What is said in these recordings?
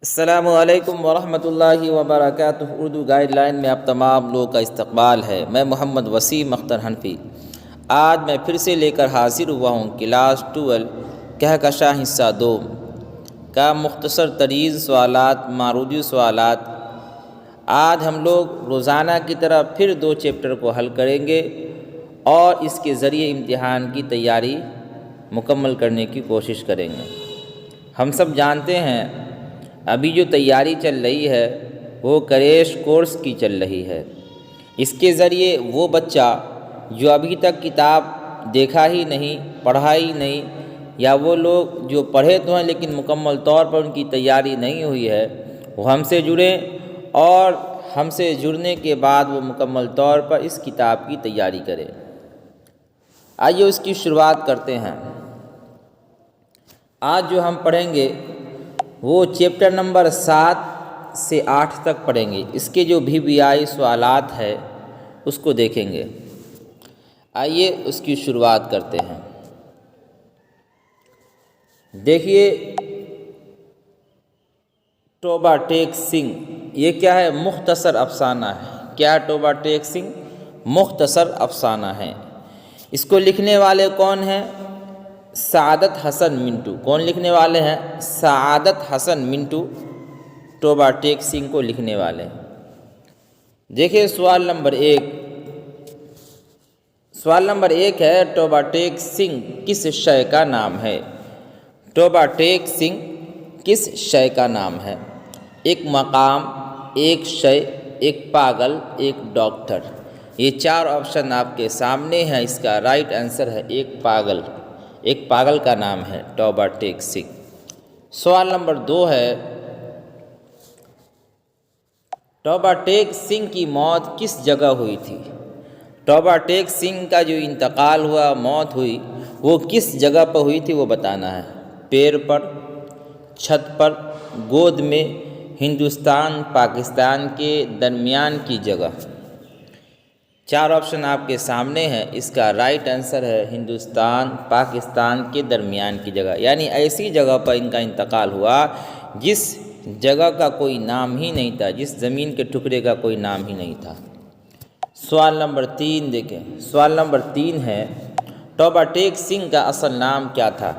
السلام علیکم ورحمۃ اللہ وبرکاتہ۔ اردو گائیڈ لائن میں آپ تمام لوگوں کا استقبال ہے۔ میں محمد وسیم اختر حنفی آج میں پھر سے لے کر حاضر ہوا ہوں کلاس 12 کہکشاں حصہ 2 کا مختصر ترین سوالات معروضی سوالات۔ آج ہم لوگ روزانہ کی طرح پھر 2 چیپٹر کو حل کریں گے اور اس کے ذریعے امتحان کی تیاری مکمل کرنے کی کوشش کریں گے۔ ہم سب جانتے ہیں ابھی جو تیاری چل رہی ہے وہ کریش کورس کی چل رہی ہے۔ اس کے ذریعے وہ بچہ جو ابھی تک کتاب دیکھا ہی نہیں، پڑھا ہی نہیں، یا وہ لوگ جو پڑھے تو ہیں لیکن مکمل طور پر ان کی تیاری نہیں ہوئی ہے، وہ ہم سے جڑیں اور ہم سے جڑنے کے بعد وہ مکمل طور پر اس کتاب کی تیاری کریں۔ آئیے اس کی شروعات کرتے ہیں۔ آج جو ہم پڑھیں گے وہ چیپٹر نمبر 7 سے 8 تک پڑھیں گے۔ اس کے جو VBI سوالات ہے اس کو دیکھیں گے۔ آئیے اس کی شروعات کرتے ہیں۔ دیکھیے توبہ ٹیک سنگھ، یہ کیا ہے؟ مختصر افسانہ ہے۔ کیا توبہ ٹیک سنگھ؟ مختصر افسانہ ہے۔ اس کو لکھنے والے کون ہیں؟ سعادت حسن منٹو۔ کون لکھنے والے ہیں؟ سعادت حسن منٹو توبہ ٹیک سنگھ کو لکھنے والے ہیں۔ دیکھیے سوال نمبر 1۔ سوال نمبر 1 ہے توبہ ٹیک سنگھ کس شے کا نام ہے؟ توبہ ٹیک سنگھ کس شے کا نام ہے؟ ایک مقام، ایک شے، ایک پاگل، ایک ڈاکٹر۔ یہ 4 آپشن آپ کے سامنے ہیں۔ اس کا رائٹ آنسر ہے ایک پاگل۔ ایک پاگل کا نام ہے توبہ ٹیک سنگھ۔ سوال نمبر 2 ہے توبہ ٹیک سنگھ کی موت کس جگہ ہوئی تھی؟ توبہ ٹیک سنگھ کا جو انتقال ہوا، موت ہوئی، وہ کس جگہ پر ہوئی تھی وہ بتانا ہے۔ پیر پر، چھت پر، گود میں، ہندوستان پاکستان کے درمیان کی جگہ۔ 4 آپشن آپ کے سامنے ہیں۔ اس کا رائٹ آنسر ہے ہندوستان پاکستان کے درمیان کی جگہ، یعنی ایسی جگہ پر ان کا انتقال ہوا جس جگہ کا کوئی نام ہی نہیں تھا، جس زمین کے ٹکڑے کا کوئی نام ہی نہیں تھا۔ سوال نمبر 3 دیکھیں۔ سوال نمبر 3 ہے توبہ ٹیک سنگھ کا اصل نام کیا تھا؟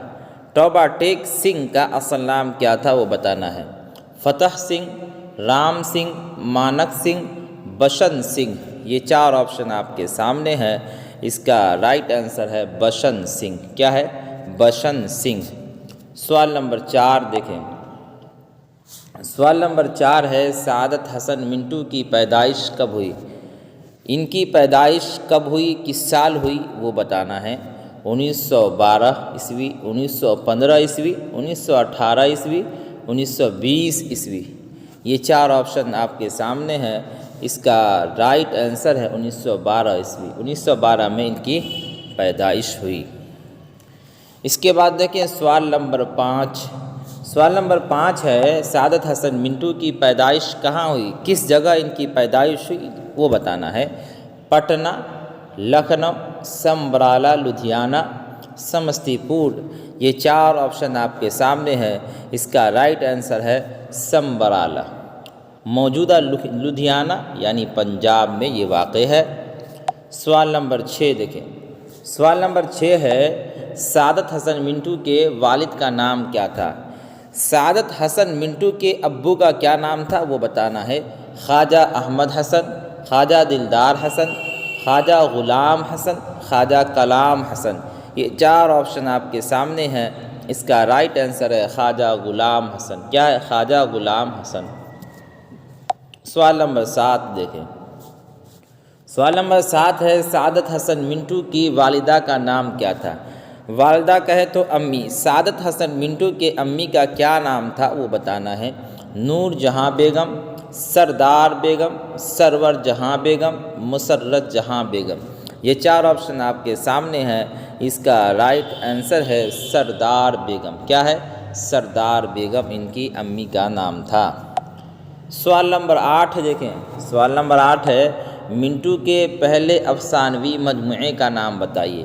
توبہ ٹیک سنگھ کا اصل نام کیا تھا وہ بتانا ہے۔ فتح سنگھ، رام سنگھ، مانک سنگھ، بشن سنگھ۔ یہ 4 آپشن آپ کے سامنے ہیں۔ اس کا رائٹ آنسر ہے بشن سنگھ۔ کیا ہے؟ بشن سنگھ۔ سوال نمبر 4 دیکھیں۔ سوال نمبر 4 ہے سعادت حسن منٹو کی پیدائش کب ہوئی؟ ان کی پیدائش کب ہوئی، کس سال ہوئی وہ بتانا ہے۔ 1912 عیسوی، 1915 عیسوی، 1918 عیسوی، 1920 عیسوی۔ یہ 4 آپشن آپ کے سامنے ہیں۔ اس کا رائٹ آنسر ہے 1912 عیسوی۔ 1912 میں ان کی پیدائش ہوئی۔ اس کے بعد دیکھیں سوال نمبر 5۔ سوال نمبر 5 ہے سعادت حسن منٹو کی پیدائش کہاں ہوئی، کس جگہ ان کی پیدائش ہوئی وہ بتانا ہے۔ پٹنہ، لکھنؤ، سمبرالہ، لدھیانہ، سمستی پور۔ یہ 4 آپشن آپ کے سامنے ہے۔ اس کا رائٹ آنسر ہے سمبرالہ۔ موجودہ لدھیانہ یعنی پنجاب میں یہ واقع ہے۔ سوال نمبر 6 دیکھیں۔ سوال نمبر 6 ہے سعادت حسن منٹو کے والد کا نام کیا تھا؟ سعادت حسن منٹو کے ابو کا کیا نام تھا وہ بتانا ہے۔ خواجہ احمد حسن، خواجہ دلدار حسن، خواجہ غلام حسن، خواجہ کلام حسن۔ یہ 4 آپشن آپ کے سامنے ہیں۔ اس کا رائٹ آنسر ہے خواجہ غلام حسن۔ کیا ہے؟ خواجہ غلام حسن۔ سوال نمبر 7 دیکھیں۔ سوال نمبر 7 ہے سعادت حسن منٹو کی والدہ کا نام کیا تھا؟ والدہ کہے تو امی۔ سعادت حسن منٹو کے امی کا کیا نام تھا وہ بتانا ہے۔ نور جہاں بیگم، سردار بیگم، سرور جہاں بیگم، مسرت جہاں بیگم۔ یہ 4 آپشن آپ کے سامنے ہیں۔ اس کا رائٹ آنسر ہے سردار بیگم۔ کیا ہے؟ سردار بیگم ان کی امی کا نام تھا۔ سوال نمبر 8 دیکھیں۔ سوال نمبر 8 ہے منٹو کے پہلے افسانوی مجموعے کا نام بتائیے۔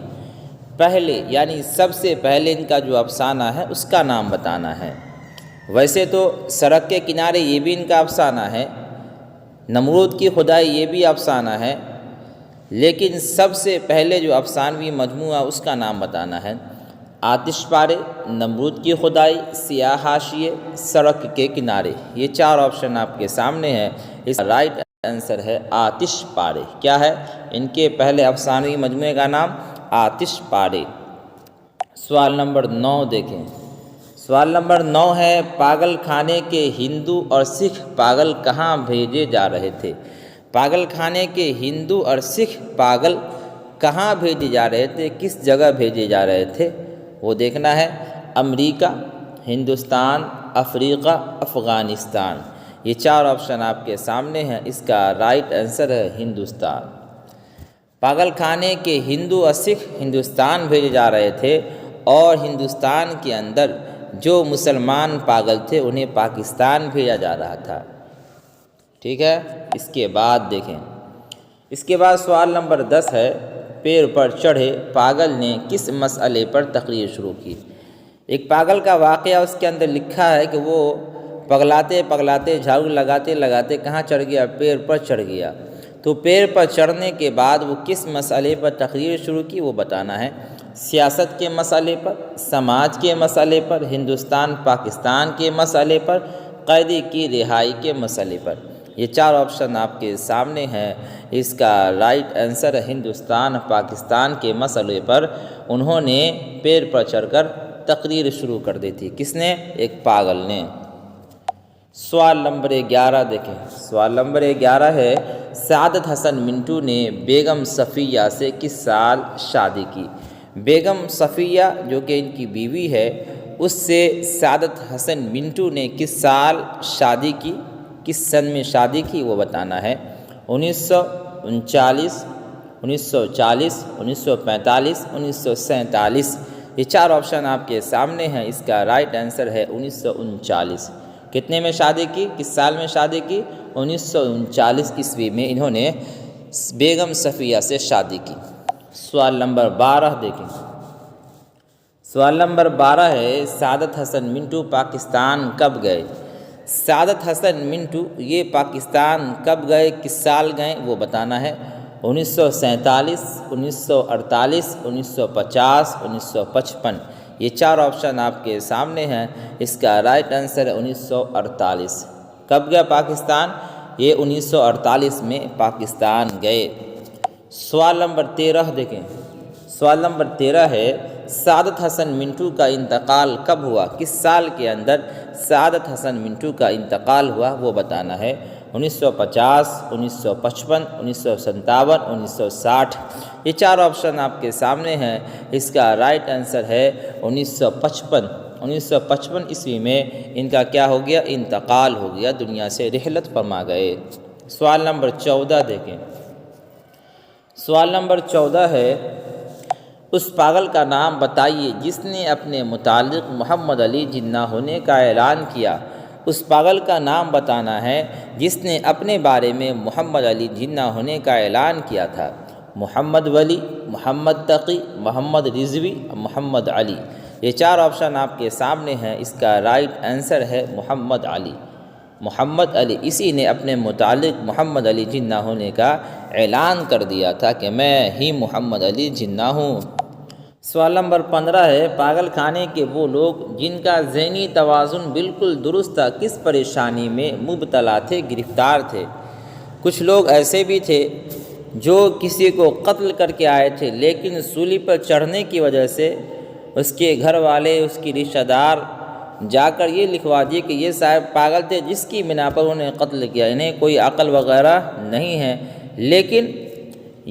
پہلے یعنی سب سے پہلے ان کا جو افسانہ ہے اس کا نام بتانا ہے۔ ویسے تو سڑک کے کنارے یہ بھی ان کا افسانہ ہے، نمرود کی خدائی یہ بھی افسانہ ہے، لیکن سب سے پہلے جو افسانوی مجموعہ اس کا نام بتانا ہے۔ آتش پارے، نمرود کی خدائی، سیاہ حاشیے، سڑک کے کنارے، یہ 4 آپشن آپ کے سامنے ہیں۔ اس کا رائٹ آنسر ہے آتش پارے۔ کیا ہے ان کے پہلے افسانوی مجموعے کا نام؟ آتش پارے۔ سوال نمبر 9 دیکھیں۔ سوال نمبر 9 ہے، پاگل خانے کے ہندو اور سکھ پاگل کہاں بھیجے جا رہے تھے؟ پاگل خانے کے ہندو اور سکھ پاگل کہاں بھیجے جا رہے تھے، کس جگہ بھیجے جا رہے تھے وہ دیکھنا ہے۔ امریکہ، ہندوستان، افریقہ، افغانستان، یہ 4 آپشن آپ کے سامنے ہیں۔ اس کا رائٹ آنسر ہے ہندوستان۔ پاگل خانے کے ہندو اور سکھ ہندوستان بھیجے جا رہے تھے، اور ہندوستان کے اندر جو مسلمان پاگل تھے انہیں پاکستان بھیجا جا رہا تھا۔ ٹھیک ہے، اس کے بعد دیکھیں۔ اس کے بعد سوال نمبر 10 ہے، پیڑ پر چڑھے پاگل نے کس مسئلے پر تقریر شروع کی؟ ایک پاگل کا واقعہ اس کے اندر لکھا ہے کہ وہ پگلاتے پگلاتے، جھاڑو لگاتے لگاتے کہاں چڑھ گیا؟ پیڑ پر چڑھ گیا۔ تو پیڑ پر چڑھنے کے بعد وہ کس مسئلے پر تقریر شروع کی وہ بتانا ہے۔ سیاست کے مسئلے پر، سماج کے مسئلے پر، ہندوستان پاکستان کے مسئلے پر، قیدی کی رہائی کے مسئلے پر، یہ 4 آپشن آپ کے سامنے ہیں۔ اس کا رائٹ آنسر ہے ہندوستان پاکستان کے مسئلے پر انہوں نے پیڑ پر چڑھ کر تقریر شروع کر دی تھی۔ کس نے؟ ایک پاگل نے۔ سوال نمبر 11 دیکھیں۔ سوال نمبر 11 ہے، سعادت حسن منٹو نے بیگم صفیہ سے کس سال شادی کی؟ بیگم صفیہ جو کہ ان کی بیوی ہے، اس سے سعادت حسن منٹو نے کس سال شادی کی، کس سن میں شادی کی وہ بتانا ہے۔ 1939، 1940، 1945، 1947، یہ 4 آپشن آپ کے سامنے ہیں۔ اس کا رائٹ آنسر ہے 1939۔ کتنے میں شادی کی، کس سال میں شادی کی؟ 1939 عیسوی میں انہوں نے بیگم صفیہ سے شادی کی۔ سوال نمبر 12 دیکھیں۔ سوال نمبر 12 ہے، سعادت حسن منٹو پاکستان کب گئے؟ سعادت حسن منٹو یہ پاکستان کب گئے، کس سال گئے وہ بتانا ہے۔ 1947، 1948، 1950، 1955، یہ 4 آپشن آپ کے سامنے ہیں۔ اس کا رائٹ آنسر ہے 1948۔ کب گیا پاکستان؟ یہ 1948 میں پاکستان گئے۔ سوال نمبر 13 دیکھیں۔ سوال نمبر 13 ہے، سعادت حسن منٹو کا انتقال کب ہوا؟ کس سال کے اندر سعادت حسن منٹو کا انتقال ہوا وہ بتانا ہے۔ 1950، 1955، 1957، 1960، یہ 4 آپشن آپ کے سامنے ہیں۔ اس کا رائٹ آنسر ہے 1955۔ 1955 عیسوی میں ان کا کیا ہو گیا؟ انتقال ہو گیا، دنیا سے رحلت فرما گئے۔ سوال نمبر 14 دیکھیں۔ سوال نمبر 14 ہے، اس پاگل کا نام بتائیے جس نے اپنے متعلق محمد علی جناح ہونے کا اعلان کیا۔ اس پاگل کا نام بتانا ہے جس نے اپنے بارے میں محمد علی جناح ہونے کا اعلان کیا تھا۔ محمد ولی، محمد تقی، محمد رضوی، محمد علی، یہ 4 آپشن آپ کے سامنے ہیں۔ اس کا رائٹ آنسر ہے محمد علی۔ محمد علی اسی نے اپنے متعلق محمد علی جناح ہونے کا اعلان کر دیا تھا کہ میں ہی محمد علی جناح ہوں۔ سوال نمبر 15 ہے، پاگل خانے کے وہ لوگ جن کا ذہنی توازن بالکل درست تھا کس پریشانی میں مبتلا تھے، گرفتار تھے؟ کچھ لوگ ایسے بھی تھے جو کسی کو قتل کر کے آئے تھے، لیکن سولی پر چڑھنے کی وجہ سے اس کے گھر والے، اس کی رشتہ دار جا کر یہ لکھوا دیے کہ یہ صاحب پاگل تھے جس کی بنا پر انہیں قتل کیا، انہیں کوئی عقل وغیرہ نہیں ہے، لیکن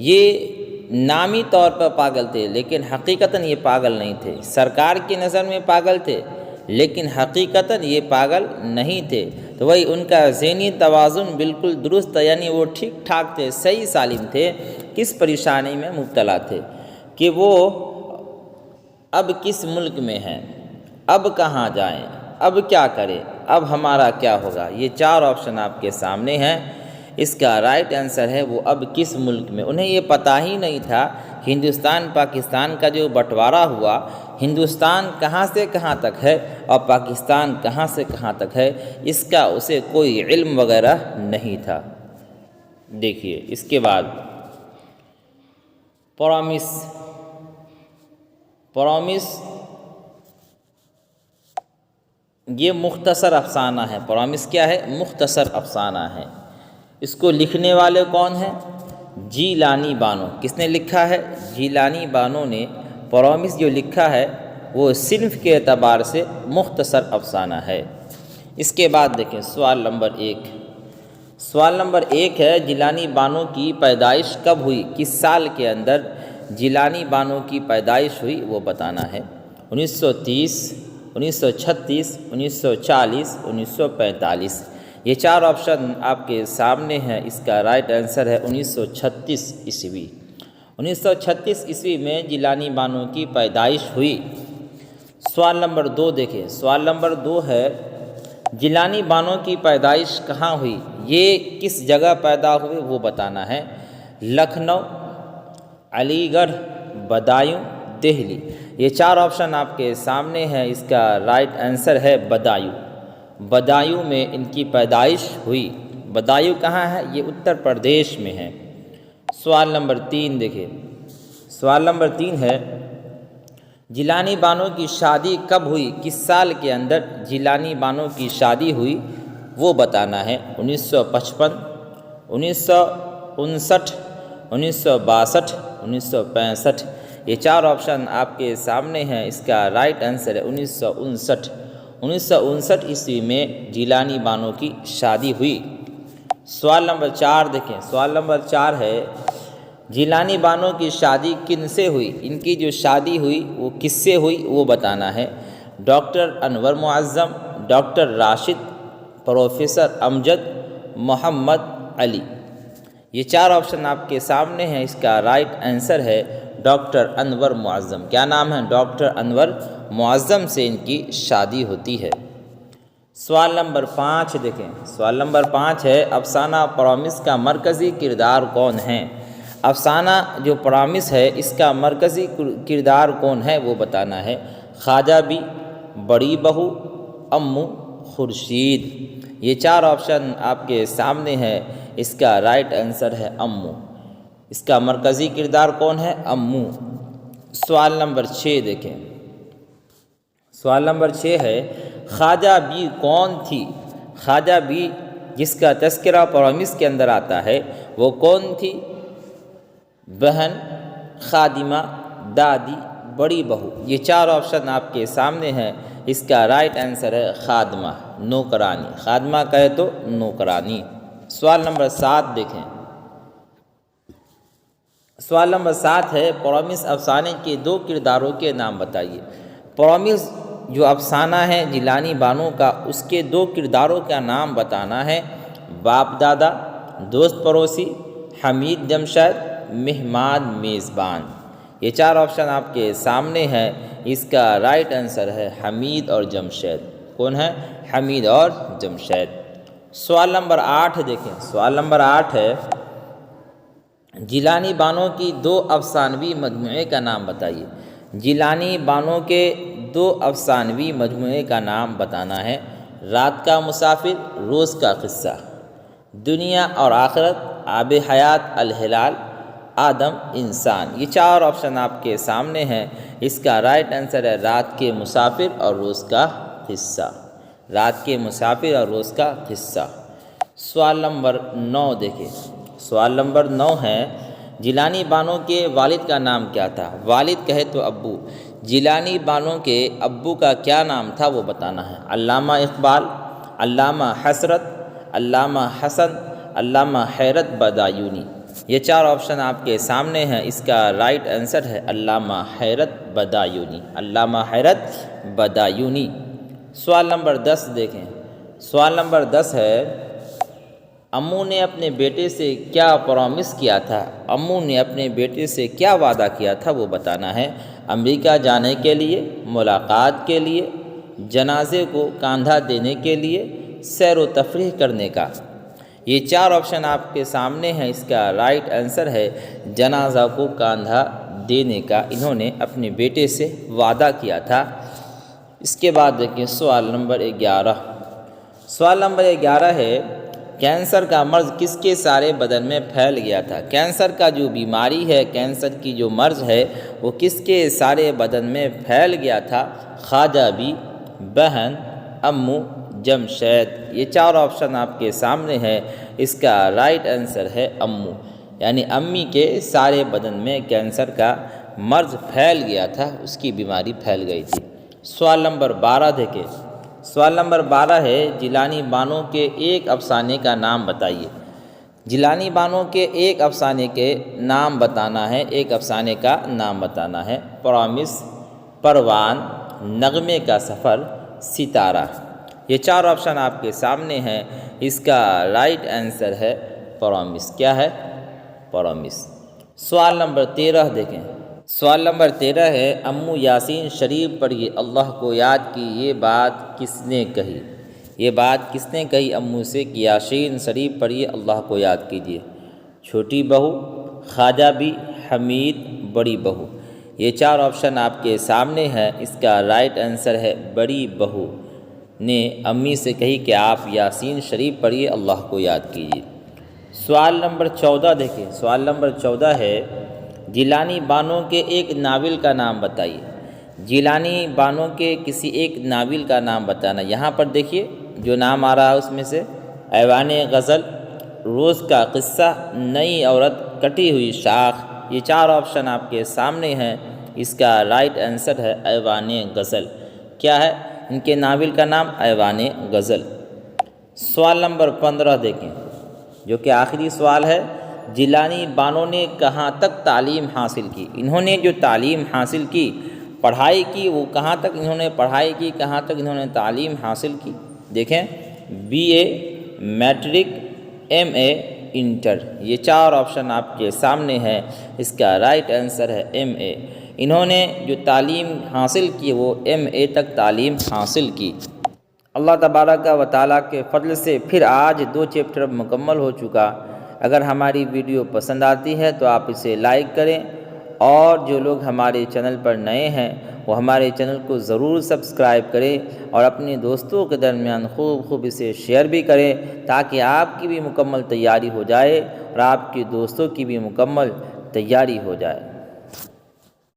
یہ نامی طور پر پاگل تھے، لیکن حقیقتاً یہ پاگل نہیں تھے۔ سرکار کی نظر میں پاگل تھے، لیکن حقیقتاً یہ پاگل نہیں تھے۔ تو وہی ان کا ذہنی توازن بالکل درست تھا، یعنی وہ ٹھیک ٹھاک تھے، صحیح سالم تھے۔ کس پریشانی میں مبتلا تھے کہ وہ اب کس ملک میں ہیں، اب کہاں جائیں، اب کیا کریں، اب ہمارا کیا ہوگا؟ یہ 4 آپشن آپ کے سامنے ہیں۔ اس کا رائٹ آنسر ہے وہ اب کس ملک میں۔ انہیں یہ پتہ ہی نہیں تھا کہ ہندوستان پاکستان کا جو بٹوارہ ہوا، ہندوستان کہاں سے کہاں تک ہے اور پاکستان کہاں سے کہاں تک ہے، اس کا اسے کوئی علم وغیرہ نہیں تھا۔ دیکھیے اس کے بعد پرامس یہ مختصر افسانہ ہے۔ پرامس کیا ہے؟ مختصر افسانہ ہے۔ اس کو لکھنے والے کون ہیں؟ جیلانی بانو۔ کس نے لکھا ہے؟ جیلانی بانو نے پرامس جو لکھا ہے وہ صنف کے اعتبار سے مختصر افسانہ ہے۔ اس کے بعد دیکھیں سوال نمبر 1۔ سوال نمبر 1 ہے جیلانی بانو کی پیدائش کب ہوئی؟ کس سال کے اندر جیلانی بانو کی پیدائش ہوئی وہ بتانا ہے۔ 1930، 1936، 1940، 1945۔ یہ 4 آپشن آپ کے سامنے ہیں۔ اس کا رائٹ آنسر ہے 1936 عیسوی۔ 1936 عیسوی میں جیلانی بانو کی پیدائش ہوئی۔ سوال نمبر 2 دیکھیں۔ سوال نمبر 2 ہے جیلانی بانو کی پیدائش کہاں ہوئی؟ یہ کس جگہ پیدا ہوئے وہ بتانا ہے۔ لکھنؤ، علی گڑھ، بدایوں، دہلی۔ یہ 4 آپشن آپ کے سامنے ہیں۔ اس کا رائٹ آنسر ہے بدایوں۔ بدایوں میں ان کی پیدائش ہوئی۔ بدایوں کہاں ہے؟ یہ اتر پردیش میں ہے۔ سوال نمبر 3 دیکھیں۔ سوال نمبر 3 ہے جیلانی بانو کی شادی کب ہوئی؟ کس سال کے اندر جیلانی بانو کی شادی ہوئی وہ بتانا ہے۔ 1955، 1959، 1962، 1965۔ یہ 4 آپشن آپ کے سامنے ہیں۔ اس کا رائٹ آنسر ہے 1959۔ 1959 عیسوی میں جیلانی بانو کی شادی ہوئی۔ سوال نمبر 4 دیکھیں۔ سوال نمبر 4 ہے جیلانی بانو کی شادی کن سے ہوئی؟ ان کی جو شادی ہوئی وہ کس سے ہوئی وہ بتانا ہے۔ ڈاکٹر انور معظم، ڈاکٹر راشد، پروفیسر امجد، محمد علی۔ یہ 4 آپشن آپ کے سامنے ہیں۔ اس کا رائٹ آنسر ہے ڈاکٹر انور معظم۔ کیا نام ہے؟ ڈاکٹر انور معظم سے ان کی شادی ہوتی ہے۔ سوال نمبر 5 دیکھیں۔ سوال نمبر 5 ہے افسانہ پرامس کا مرکزی کردار کون ہے؟ افسانہ جو پرامس ہے اس کا مرکزی کردار کون ہے وہ بتانا ہے۔ خواجہ بی، بڑی بہو، امو، خورشید۔ یہ 4 آپشن آپ کے سامنے ہے۔ اس کا رائٹ آنسر ہے امو۔ اس کا مرکزی کردار کون ہے؟ امو۔ سوال نمبر 6 دیکھیں۔ سوال نمبر 6 ہے خواجہ بی کون تھی؟ خواجہ بی جس کا تذکرہ پرامس کے اندر آتا ہے وہ کون تھی؟ بہن، خادمہ، دادی، بڑی بہو۔ یہ 4 آپشن آپ کے سامنے ہیں۔ اس کا رائٹ آنسر ہے خادمہ، نوکرانی۔ خادمہ کہے تو نوکرانی۔ سوال نمبر 7 دیکھیں۔ سوال نمبر 7 ہے پرامس افسانے کے 2 کرداروں کے نام بتائیے۔ پرامس جو افسانہ ہے جیلانی بانو کا اس کے 2 کرداروں کا نام بتانا ہے۔ باپ دادا، دوست پڑوسی، حمید جمشید، مہمان میزبان۔ یہ 4 آپشن آپ کے سامنے ہیں۔ اس کا رائٹ آنسر ہے حمید اور جمشید۔ کون ہے؟ حمید اور جمشید۔ سوال نمبر 8 دیکھیں۔ سوال نمبر 8 ہے جیلانی بانو کی 2 افسانوی مجموعے کا نام بتائیے۔ جیلانی بانو کے 2 افسانوی مجموعے کا نام بتانا ہے۔ رات کا مسافر، روز کا قصہ، دنیا اور آخرت، آب حیات، الہلال، آدم، انسان۔ یہ 4 آپشن آپ کے سامنے ہیں۔ اس کا رائٹ آنسر ہے رات کے مسافر اور روز کا قصہ۔ رات کے مسافر اور روز کا قصہ۔ سوال نمبر 9 دیکھیں۔ سوال نمبر 9 ہے جیلانی بانو کے والد کا نام کیا تھا؟ والد کہے تو ابو۔ جیلانی بانو کے ابو کا کیا نام تھا وہ بتانا ہے۔ علامہ اقبال، علامہ حسرت، علامہ حسن، علامہ حیرت بدایونی۔ یہ 4 آپشن آپ کے سامنے ہیں۔ اس کا رائٹ آنسر ہے علامہ حیرت بدایونی۔ علامہ حیرت بدایونی۔ سوال نمبر 10 دیکھیں۔ سوال نمبر 10 ہے امو نے اپنے بیٹے سے کیا پرامس کیا تھا؟ امو نے اپنے بیٹے سے کیا وعدہ کیا تھا وہ بتانا ہے۔ امریکہ جانے کے لیے، ملاقات کے لیے، جنازے کو کاندھا دینے کے لیے، سیر و تفریح کرنے کا۔ یہ 4 آپشن آپ کے سامنے ہیں۔ اس کا رائٹ آنسر ہے جنازہ کو کاندھا دینے کا انہوں نے اپنے بیٹے سے وعدہ کیا تھا۔ اس کے بعد دیکھیں سوال نمبر 11۔ سوال نمبر 11 ہے، کینسر کا مرض کس کے سارے بدن میں پھیل گیا تھا؟ کینسر کا جو بیماری ہے، کینسر کی جو مرض ہے، وہ کس کے سارے بدن میں پھیل گیا تھا؟ خواجہ بھی، بہن، امو، جمشید۔ یہ 4 آپشن آپ کے سامنے ہے۔ اس کا رائٹ آنسر ہے امو، یعنی امی کے سارے بدن میں کینسر کا مرض پھیل گیا تھا، اس کی بیماری پھیل گئی تھی۔ سوال نمبر 12 دیکھیں۔ سوال نمبر 12 ہے، جیلانی بانو کے ایک افسانے کا نام بتائیے۔ جیلانی بانو کے ایک افسانے کے نام بتانا ہے، ایک افسانے کا نام بتانا ہے۔ پرامس، پروان، نغمے کا سفر، ستارہ۔ یہ 4 آپشن آپ کے سامنے ہیں۔ اس کا رائٹ آنسر ہے پرامس۔ کیا ہے؟ پرامس۔ سوال نمبر 13 دیکھیں۔ سوال نمبر 13 ہے، امو یاسین شریف پڑھیے، اللہ کو یاد کی، یہ بات کس نے کہی؟ یہ بات کس نے کہی امو سے کہ یاسین شریف پڑھیے، اللہ کو یاد کیجیے؟ چھوٹی بہو، خواجہ بھی، حمید، بڑی بہو۔ یہ 4 آپشن آپ کے سامنے ہے۔ اس کا رائٹ آنسر ہے بڑی بہو نے امی سے کہی کہ آپ یاسین شریف پڑھیے، اللہ کو یاد کیجیے۔ سوال نمبر 14 دیکھیں۔ سوال نمبر 14 ہے، جیلانی بانو کے ایک ناول کا نام بتائیے۔ جیلانی بانو کے کسی ایک ناول کا نام بتانا۔ یہاں پر دیکھیے جو نام آ رہا ہے اس میں سے ایوان غزل، روز کا قصہ، نئی عورت، کٹی ہوئی شاخ۔ یہ 4 آپشن آپ کے سامنے ہیں۔ اس کا رائٹ آنسر ہے ایوان غزل۔ کیا ہے ان کے ناول کا نام؟ ایوان غزل۔ سوال نمبر 15 دیکھیں، جو کہ آخری سوال ہے، جیلانی بانو نے کہاں تک تعلیم حاصل کی؟ انہوں نے جو تعلیم حاصل کی، پڑھائی کی، وہ کہاں تک انہوں نے پڑھائی کی، کہاں تک انہوں نے تعلیم حاصل کی؟ دیکھیں، B A, matric, M A, انٹر۔ یہ 4 آپشن آپ کے سامنے ہے۔ اس کا رائٹ آنسر ہے ایم اے۔ انہوں نے جو تعلیم حاصل کی وہ ایم اے تک تعلیم حاصل کی۔ اللہ تبارک و تعالیٰ کے فضل سے پھر آج 2 چیپٹر مکمل ہو چکا۔ اگر ہماری ویڈیو پسند آتی ہے تو آپ اسے لائک کریں، اور جو لوگ ہمارے چینل پر نئے ہیں وہ ہمارے چینل کو ضرور سبسکرائب کریں، اور اپنے دوستوں کے درمیان خوب اسے شیئر بھی کریں، تاکہ آپ کی بھی مکمل تیاری ہو جائے اور آپ کے دوستوں کی بھی مکمل تیاری ہو جائے۔